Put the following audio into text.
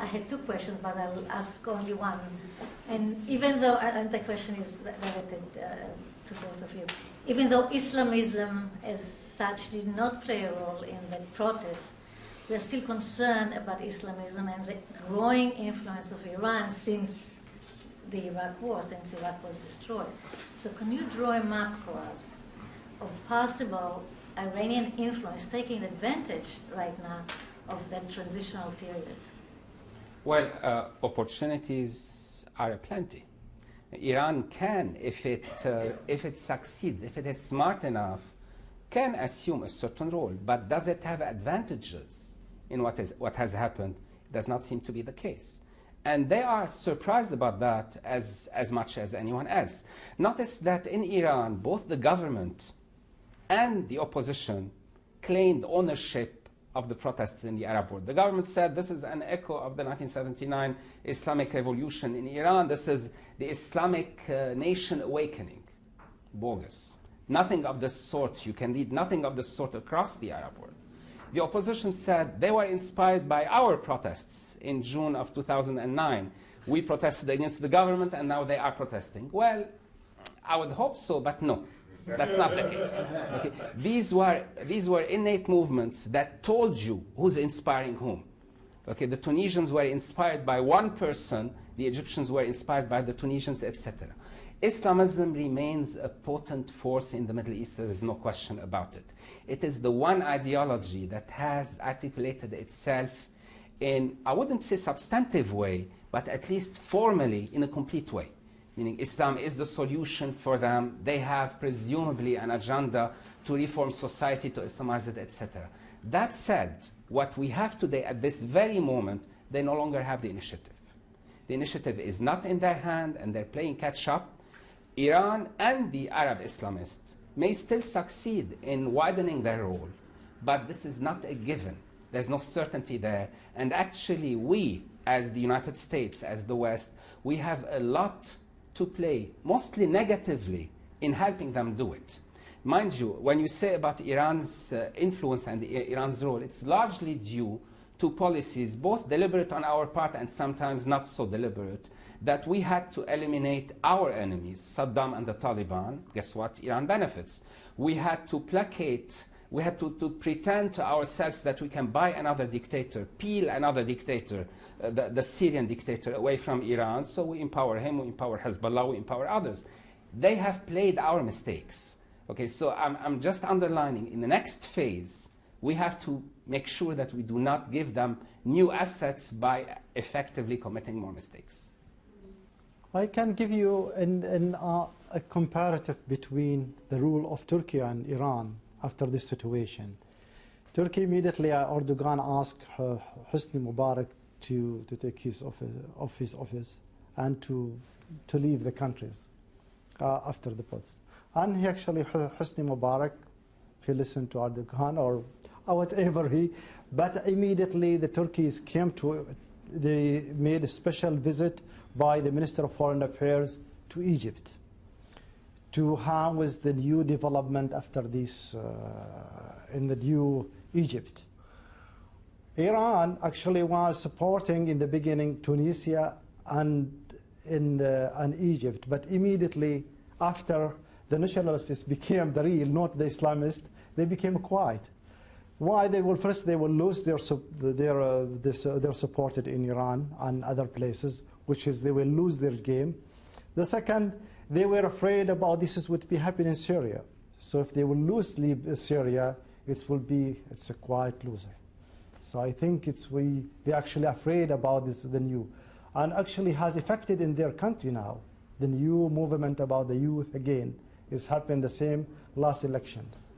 had two questions, but I'll ask only one. And even though, and the question is directed to both of you, even though Islamism as such did not play a role in the protest, we are still concerned about Islamism and the growing influence of Iran since the Iraq War, since Iraq was destroyed. So can you draw a map for us of possible Iranian influence taking advantage right now of that transitional period? Well, opportunities are aplenty. Iran can, if it succeeds, if it is smart enough, can assume a certain role. But does it have advantages in what has happened? It does not seem to be the case. And they are surprised about that as much as anyone else. Notice that in Iran, both the government and the opposition claimed ownership of the protests in the Arab world. The government said this is an echo of the 1979 Islamic revolution in Iran. This is the Islamic nation awakening. Bogus. Nothing of this sort. You can read nothing of this sort across the Arab world. The opposition said they were inspired by our protests in June of 2009. We protested against the government and now they are protesting. Well, I would hope so, but no. That's not the case. Okay. These were innate movements that told you who's inspiring whom. Okay. The Tunisians were inspired by one person, the Egyptians were inspired by the Tunisians, etc. Islamism remains a potent force in the Middle East, there is no question about it. It is the one ideology that has articulated itself in, I wouldn't say substantive way, but at least formally in a complete way. Meaning Islam is the solution for them. They have presumably an agenda to reform society, to Islamize it, etc. That said, what we have today at this very moment, they no longer have the initiative. The initiative is not in their hand and they're playing catch up. Iran and the Arab Islamists may still succeed in widening their role, but this is not a given. There's no certainty there. And actually we, as the United States, as the West, we have a lot to play, mostly negatively, in helping them do it. Mind you, when you say about Iran's influence and Iran's role, it's largely due to policies, both deliberate on our part and sometimes not so deliberate, that we had to eliminate our enemies, Saddam and the Taliban. Guess what? Iran benefits. We had to placate, we had to pretend to ourselves that we can buy another dictator, peel another dictator, the Syrian dictator, away from Iran. So we empower him, we empower Hezbollah, we empower others. They have played our mistakes. Okay, so I'm just underlining, in the next phase, we have to make sure that we do not give them new assets by effectively committing more mistakes. I can give you a comparative between the rule of Turkey and Iran after this situation. Turkey immediately, Erdogan asked Hosni Mubarak to take his office and to leave the countries after the protest. And he actually, Hosni Mubarak, if he listened to Erdogan or whatever but immediately the Turkeys came to, they made a special visit by the Minister of Foreign Affairs to Egypt to house the new development after this in the new Egypt. Iran actually was supporting in the beginning Tunisia and Egypt, but immediately after the nationalists became the real, not the Islamists, they became quiet. Why? They will lose their support in Iran and other places, which is they will lose their game. The second, they were afraid about this would be happening in Syria. So if they will lose Syria, it's a quiet loser. So I think they're actually afraid about the new, and actually has affected in their country now. The new movement about the youth again is happening the same last elections.